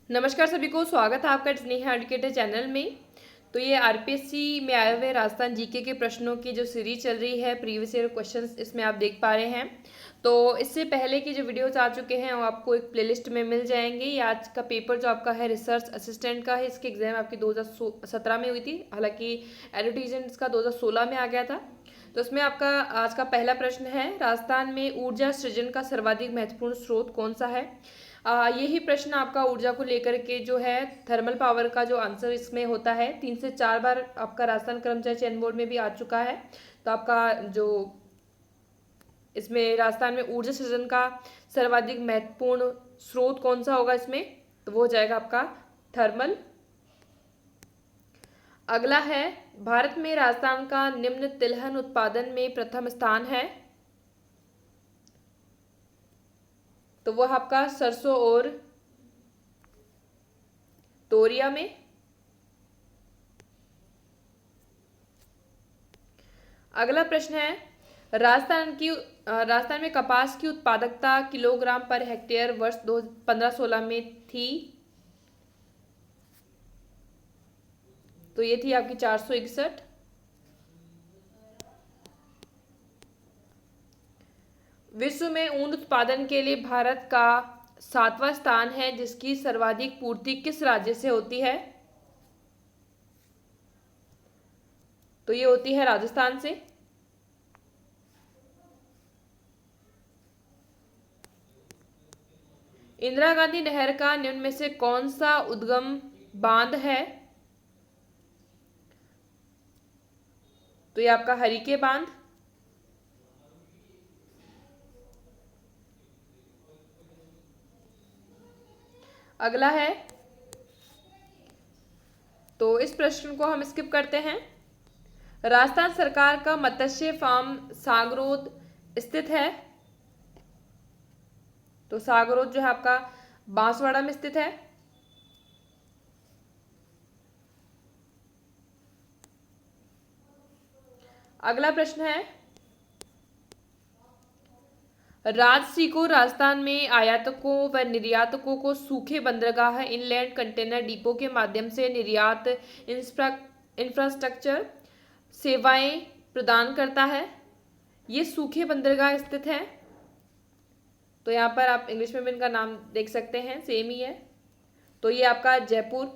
नमस्कार सभी को, स्वागत है आपका स्नेहा एजुकेटर चैनल में। तो ये आरपीएससी में आए हुए राजस्थान जीके के प्रश्नों की जो सीरीज चल रही है, प्रीवियस ईयर क्वेश्चंस, इसमें आप देख पा रहे हैं। तो इससे पहले की जो वीडियोस आ चुके हैं वो आपको एक प्लेलिस्ट में मिल जाएंगे। ये आज का पेपर जो आपका है रिसर्च असिस्टेंट का है, इसकी एग्जाम आपकी 2017 में हुई थी, हालांकि एडवर्टीजमेंट का 2016 में आ गया था। तो इसमें आपका आज का पहला प्रश्न है, राजस्थान में ऊर्जा सृजन का सर्वाधिक महत्वपूर्ण स्रोत कौन सा है। यही प्रश्न आपका ऊर्जा को लेकर के जो है थर्मल पावर का जो आंसर इसमें होता है, 3 से 4 बार आपका राजस्थान कर्मचारी चयन बोर्ड में भी आ चुका है। तो आपका जो इसमें राजस्थान में ऊर्जा सृजन का सर्वाधिक महत्वपूर्ण स्रोत कौन सा होगा इसमें, तो वो हो जाएगा आपका थर्मल। अगला है, भारत में राजस्थान का निम्न तिलहन उत्पादन में प्रथम स्थान है, तो वह आपका सरसों और तोरिया में। अगला प्रश्न है, राजस्थान में कपास की उत्पादकता किलोग्राम पर हेक्टेयर वर्ष 2015-16 में थी, तो ये थी आपकी 461। विश्व में ऊन उत्पादन के लिए भारत का 7वां स्थान है, जिसकी सर्वाधिक पूर्ति किस राज्य से होती है, तो ये होती है राजस्थान से। इंदिरा गांधी नहर का निम्न में से कौन सा उद्गम बांध है, तो ये आपका हरिके बांध। अगला है, तो इस प्रश्न को हम स्किप करते हैं। राजस्थान सरकार का मत्स्य फार्म सागरोद स्थित है, तो सागरोद जो है आपका बांसवाड़ा में स्थित है। अगला प्रश्न है, राजसी को राजस्थान में आयातकों व निर्यातकों को सूखे बंदरगाह इनलैंड कंटेनर डिपो के माध्यम से निर्यात इंफ्रास्ट्रक्चर सेवाएं प्रदान करता है। ये सूखे बंदरगाह स्थित है, तो यहाँ पर आप इंग्लिश में भी इनका नाम देख सकते हैं, सेम ही है। तो ये आपका जयपुर,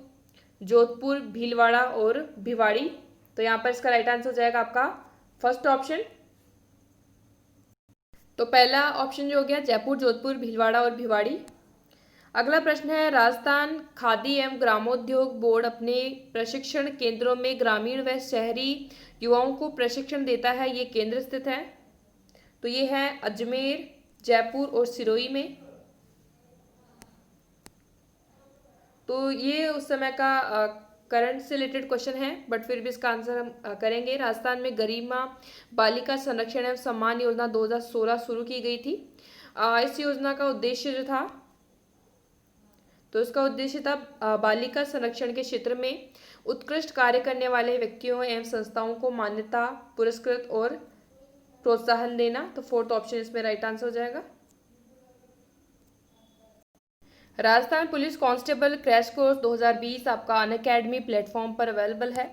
जोधपुर, भीलवाड़ा और भिवाड़ी। तो यहाँ पर इसका राइट आंसर हो जाएगा आपका फर्स्ट ऑप्शन। तो पहला ऑप्शन जो हो गया जयपुर, जोधपुर, भीलवाड़ा और भिवाड़ी। अगला प्रश्न है, राजस्थान खादी एवं ग्रामोद्योग बोर्ड अपने प्रशिक्षण केंद्रों में ग्रामीण व शहरी युवाओं को प्रशिक्षण देता है, ये केंद्र स्थित है, तो ये है अजमेर, जयपुर और सिरोही में। तो ये उस समय का करंट से रिलेटेड क्वेश्चन है, बट फिर भी इसका आंसर हम करेंगे। राजस्थान में गरिमा बालिका संरक्षण एवं सम्मान योजना 2016 शुरू की गई थी। इस योजना का उद्देश्य जो था, तो इसका उद्देश्य था बालिका संरक्षण के क्षेत्र में उत्कृष्ट कार्य करने वाले व्यक्तियों एवं संस्थाओं को मान्यता, पुरस्कृत और प्रोत्साहन देना। तो फोर्थ ऑप्शन इसमें राइट आंसर हो जाएगा। Rajasthan police constable crash course 2020 आपका अनअकैडमी प्लेटफॉर्म पर अवेलेबल है।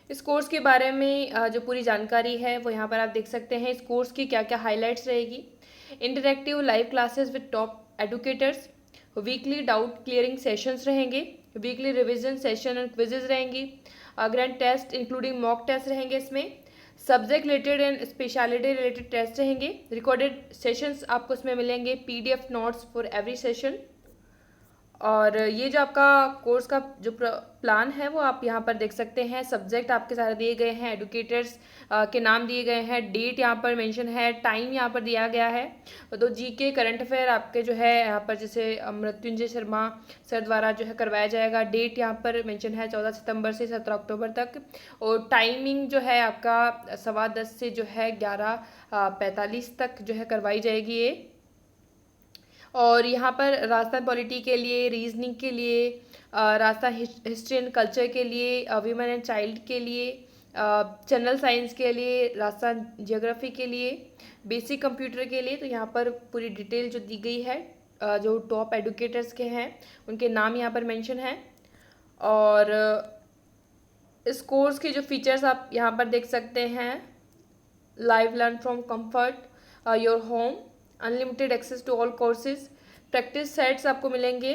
इस कोर्स के बारे में जो पूरी जानकारी है वो यहाँ पर आप देख सकते हैं। इस कोर्स की क्या क्या हाइलाइट्स रहेगी, interactive live classes with top educators, weekly doubt clearing sessions रहेंगे, weekly revision session and quizzes रहेंगी, grand test including mock test रहेंगे, इसमें subject related and speciality related test रहेंगे, रिकॉर्डेड सेशंस आपको इसमें मिलेंगे, PDF notes for every session. और ये जो आपका कोर्स का जो प्लान है वो आप यहाँ पर देख सकते हैं। सब्जेक्ट आपके सारे दिए गए हैं, एडुकेटर्स के नाम दिए गए हैं, डेट यहाँ पर मेंशन है, टाइम यहाँ पर दिया गया है। तो जीके करंट अफेयर आपके जो है यहाँ पर जैसे मृत्युंजय शर्मा सर द्वारा जो है करवाया जाएगा। डेट यहाँ पर मेंशन है 14 सितंबर से 17 अक्टूबर तक, और टाइमिंग जो है आपका 10:15 से जो है 11:45 तक जो है करवाई जाएगी ये। और यहाँ पर राजस्थान पॉलिटी के लिए, रीजनिंग के लिए, राजस्थान हिस्ट्री एंड कल्चर के लिए, वीमेन एंड चाइल्ड के लिए, जनरल साइंस के लिए, राजस्थान जियोग्राफी के लिए, बेसिक कंप्यूटर के लिए, तो यहाँ पर पूरी डिटेल जो दी गई है जो टॉप एडुकेटर्स के हैं उनके नाम यहाँ पर मेंशन हैं। और इस कोर्स के जो फीचर्स आप यहाँ पर देख सकते हैं, live learn from comfort your home, unlimited access to all courses, practice sets आपको मिलेंगे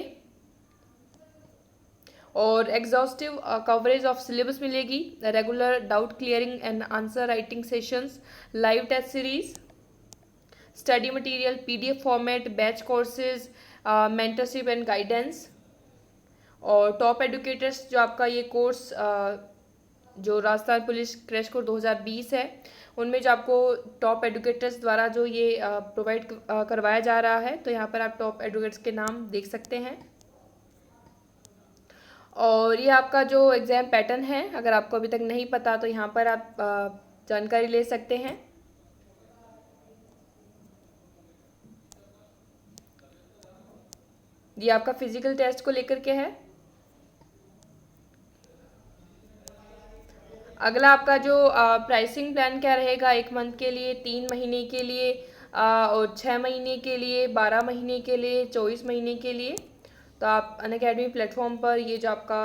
और एग्जॉस्टिव कवरेज ऑफ सिलेबस मिलेगी, regular doubt clearing and answer writing sessions, live test series, study material PDF format, batch courses, mentorship and guidance. और top educators जो आपका ये course जो Rajasthan police crash course 2020 है, उनमें जो आपको टॉप एडुकेटर्स द्वारा जो ये प्रोवाइड करवाया जा रहा है, तो यहाँ पर आप टॉप एडुकेटर्स के नाम देख सकते हैं। और ये आपका जो एग्ज़ाम पैटर्न है, अगर आपको अभी तक नहीं पता तो यहाँ पर आप जानकारी ले सकते हैं। ये आपका फिजिकल टेस्ट को लेकर के है। अगला आपका जो प्राइसिंग प्लान क्या रहेगा, 1 मंथ के लिए, 3 महीने के लिए और 6 महीने के लिए, 12 महीने के लिए, 24 महीने के लिए। तो आप अनअकैडमी प्लेटफॉर्म पर ये जो आपका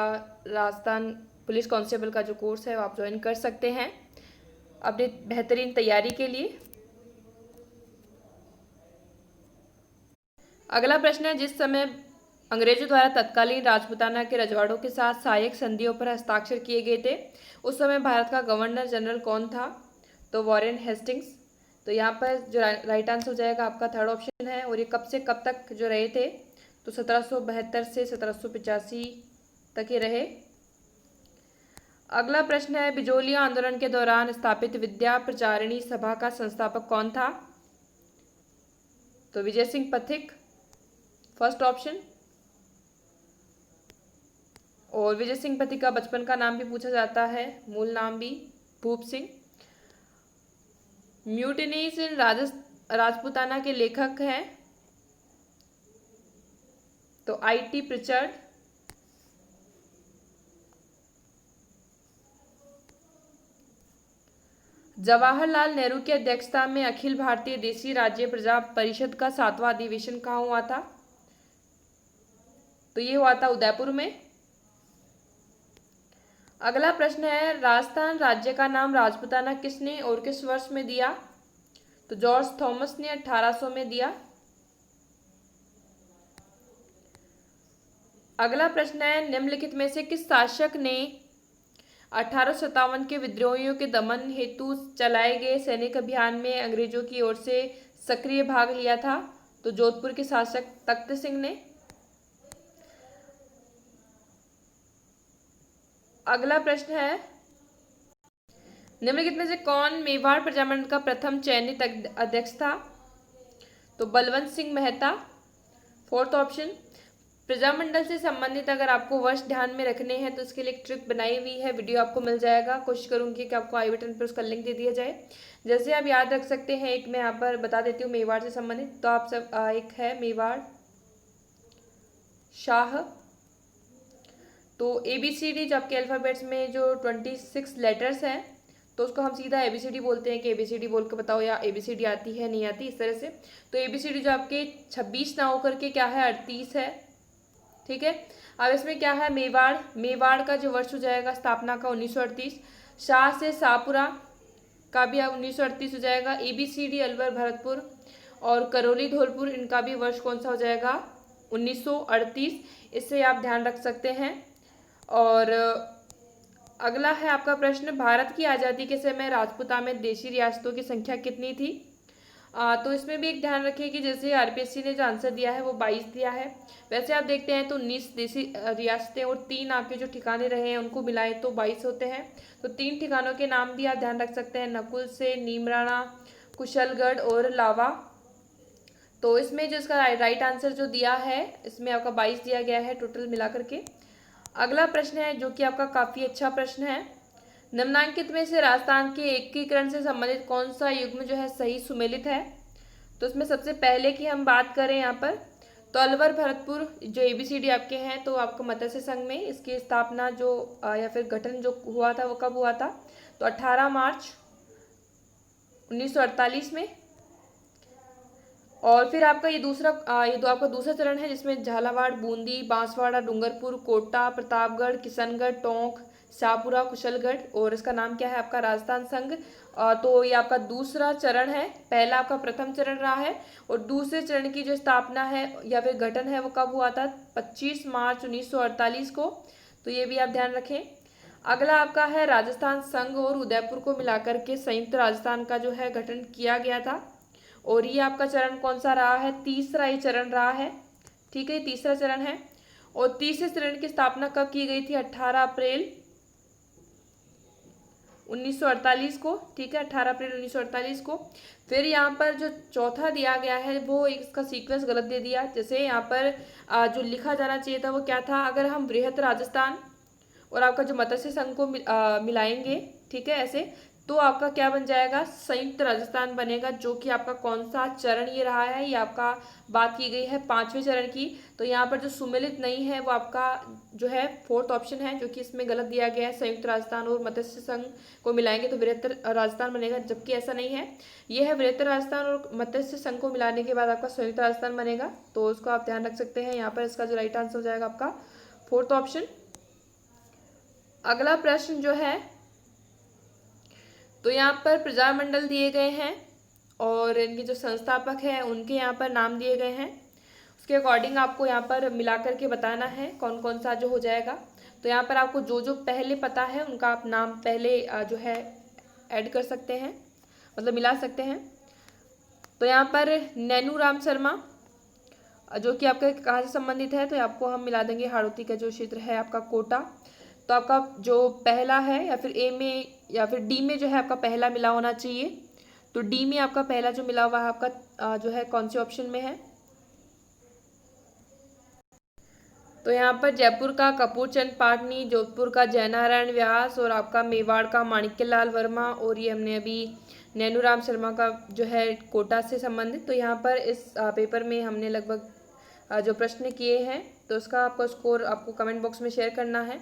राजस्थान पुलिस कांस्टेबल का जो कोर्स है वो आप ज्वाइन कर सकते हैं अपनी बेहतरीन तैयारी के लिए। अगला प्रश्न है, जिस समय अंग्रेजों द्वारा तत्कालीन राजपूताना के रजवाड़ों के साथ सहायक संधियों पर हस्ताक्षर किए गए थे, उस समय भारत का गवर्नर जनरल कौन था? तो वॉरेन हेस्टिंग्स। तो यहाँ पर जो राइट आंसर हो जाएगा आपका थर्ड ऑप्शन है। और ये कब से कब तक जो रहे थे? तो 1772 से 1785 तक ये रहे। अगला प्रश्न है, बिजोलिया आंदोलन के दौरान स्थापित विद्या प्रचारिणी सभा का संस्थापक कौन था? तो विजय सिंह पथिक, फर्स्ट ऑप्शन। और विजय सिंह पथिक का बचपन का नाम भी पूछा जाता है, मूल नाम भी भूप सिंह। म्यूटिनीज इन राजपूताना के लेखक हैं तो IT प्रिचर्ड। जवाहरलाल नेहरू की अध्यक्षता में अखिल भारतीय देशी राज्य प्रजा परिषद का 7वां अधिवेशन कहाँ हुआ था? तो ये हुआ था उदयपुर में। अगला प्रश्न है, राजस्थान राज्य का नाम राजपूताना किसने और किस वर्ष में दिया? तो जॉर्ज थॉमस ने 1800 में दिया। अगला प्रश्न है, निम्नलिखित में से किस शासक ने 1857 के विद्रोहियों के दमन हेतु चलाए गए सैनिक अभियान में अंग्रेजों की ओर से सक्रिय भाग लिया था? तो जोधपुर के शासक तख्त सिंह ने। अगला प्रश्न है, निम्नलिखित में से कौन मेवाड़ प्रजामंडल का प्रथम चयनित अध्यक्ष था? तो बलवंत सिंह मेहता, फोर्थ ऑप्शन। प्रजामंडल से संबंधित अगर आपको वर्ष ध्यान में रखने हैं तो इसके लिए एक ट्रिक बनाई हुई है, वीडियो आपको मिल जाएगा। कोशिश करूंगी कि आपको आई बटन पर उसका लिंक दे दिया जाए। जैसे आप याद रख सकते हैं, एक मैं यहाँ पर बता देती हूँ मेवाड़ से संबंधित। तो आप सब एक है मेवाड़ शाह। तो ABCD जो आपके अल्फ़ाबेट्स में जो 26 लेटर्स हैं, तो उसको हम सीधा ABCD बोलते हैं कि ABCD बोल के बताओ या ABCD आती है नहीं आती, इस तरह से। तो ABCD जो आपके 26 ना होकर के क्या है, 38 है। ठीक है। अब इसमें क्या है, मेवाड़ का जो वर्ष हो जाएगा स्थापना का 1938। शाह से शाहपुरा का भी 1938 हो जाएगा। ABCD अलवर भरतपुर और करौली धौलपुर, इनका भी वर्ष कौन सा हो जाएगा, 1938। इससे आप ध्यान रख सकते हैं। और अगला है आपका प्रश्न, भारत की आज़ादी के समय राजपूताना में देशी रियासतों की संख्या कितनी थी? तो इसमें भी एक ध्यान रखिए कि जैसे RPSC ने जो आंसर दिया है वो 22 दिया है। वैसे आप देखते हैं तो 19 देशी रियासतें और 3 आपके जो ठिकाने रहे हैं उनको मिलाए तो 22 होते हैं। तो 3 ठिकानों के नाम भी आप ध्यान रख सकते हैं, नकुल से, नीमराणा, कुशलगढ़ और लावा। तो इसमें जो इसका राइट आंसर जो दिया है, इसमें आपका 22 दिया गया है टोटल मिला करके। अगला प्रश्न है जो कि आपका काफ़ी अच्छा प्रश्न है, निम्नांकित में से राजस्थान के एकीकरण से संबंधित कौन सा युग्म जो है सही सुमेलित है? तो इसमें सबसे पहले की हम बात करें यहाँ पर, तो अलवर भरतपुर जो ABCD आपके हैं, तो आपको मत्स्य संघ में इसकी स्थापना जो या फिर गठन जो हुआ था वो कब हुआ था? तो 18 मार्च 1948 में। और फिर आपका ये दो आपका दूसरा चरण है, जिसमें झालावाड़, बूंदी, बांसवाड़ा, डूंगरपुर, कोटा, प्रतापगढ़, किशनगढ़, टोंक, शाहपुरा, कुशलगढ़, और इसका नाम क्या है आपका राजस्थान संघ। तो ये आपका दूसरा चरण है। पहला आपका प्रथम चरण रहा है, और दूसरे चरण की जो स्थापना है या फिर गठन है वो कब हुआ था? 25 मार्च 1948 को। तो ये भी आप ध्यान रखें। अगला आपका है राजस्थान संघ और उदयपुर को मिलाकर के संयुक्त राजस्थान का जो है गठन किया गया था। और ये आपका चरण कौन सा रहा है? तीसरा ये चरण रहा है। ठीक है, तीसरा चरण है। और तीसरे चरण की स्थापना कब की गई थी? 18 अप्रैल 1948 को। ठीक है, 18 अप्रैल 1948 को। फिर यहाँ पर जो चौथा दिया गया है वो इसका सीक्वेंस गलत दे दिया। जैसे यहाँ पर जो लिखा जाना चाहिए था वो क्या था? अगर हम बृहत राजस्थान और आपका जो मत्स्य संघ को मिलाएंगे, ठीक है, ऐसे, तो आपका क्या बन जाएगा? संयुक्त राजस्थान बनेगा, जो कि आपका कौन सा चरण ये रहा है? ये आपका बात की गई है पांचवें चरण की। तो यहाँ पर जो सुमेलित नहीं है वो आपका जो है फोर्थ ऑप्शन है, जो कि इसमें गलत दिया गया है। संयुक्त राजस्थान और मत्स्य संघ को मिलाएंगे तो बृहत्तर राजस्थान बनेगा, जबकि ऐसा नहीं है। ये है बृहत्तर राजस्थान और मत्स्य संघ को मिलाने के बाद आपका संयुक्त राजस्थान बनेगा। तो उसको आप ध्यान रख सकते हैं। यहाँ पर इसका जो राइट आंसर हो जाएगा आपका फोर्थ ऑप्शन। अगला प्रश्न जो है, तो यहाँ पर प्रजामंडल दिए गए हैं और इनके जो संस्थापक हैं उनके यहाँ पर नाम दिए गए हैं। उसके अकॉर्डिंग आपको यहाँ पर मिला करके बताना है कौन कौन सा जो हो जाएगा। तो यहाँ पर आपको जो जो पहले पता है उनका आप नाम पहले जो है ऐड कर सकते हैं, मतलब मिला सकते हैं। तो यहाँ पर नैनू राम शर्मा, जो कि आपका कहाँ से संबंधित है? तो आपको हम मिला देंगे हाड़ौती का जो क्षेत्र है आपका कोटा। तो आपका जो पहला है या फिर ए में या फिर डी में जो है आपका पहला मिला होना चाहिए। तो डी में आपका पहला जो मिला हुआ है आपका जो है कौन से ऑप्शन में है? तो यहाँ पर जयपुर का कपूरचंद पाटनी, जोधपुर का जयनारायण व्यास, और आपका मेवाड़ का माणिक्यलाल वर्मा, और ये हमने अभी नैनूराम शर्मा का जो है कोटा से संबंधित। तो यहाँ पर इस पेपर में हमने लगभग जो प्रश्न किए हैं, तो उसका आपको स्कोर आपको कमेंट बॉक्स में शेयर करना है।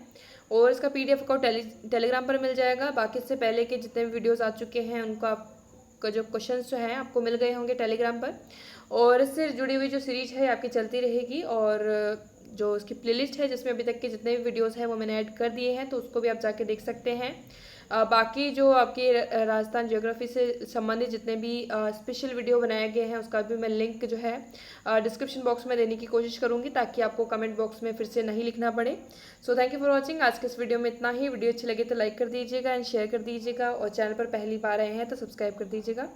और इसका पीडीएफ को टेलीग्राम पर मिल जाएगा। बाकी इससे पहले के जितने भी वीडियोस आ चुके हैं उनका आपका जो क्वेश्चंस जो हैं आपको मिल गए होंगे टेलीग्राम पर। और इससे जुड़ी हुई जो सीरीज है आपकी चलती रहेगी, और जो इसकी प्लेलिस्ट है जिसमें अभी तक के जितने भी वीडियोस हैं वो मैंने ऐड कर दिए हैं, तो उसको भी आप जाके देख सकते हैं। बाकी जो आपके राजस्थान ज्योग्राफी से संबंधित जितने भी स्पेशल वीडियो बनाए गए हैं उसका भी मैं लिंक जो है डिस्क्रिप्शन बॉक्स में देने की कोशिश करूंगी, ताकि आपको कमेंट बॉक्स में फिर से नहीं लिखना पड़े। So thank you for watching. आज के इस वीडियो में इतना ही। वीडियो अच्छी लगे तो लाइक कर दीजिएगा एंड शेयर कर दीजिएगा, और चैनल पर पहली बार आए हैं तो सब्सक्राइब कर दीजिएगा।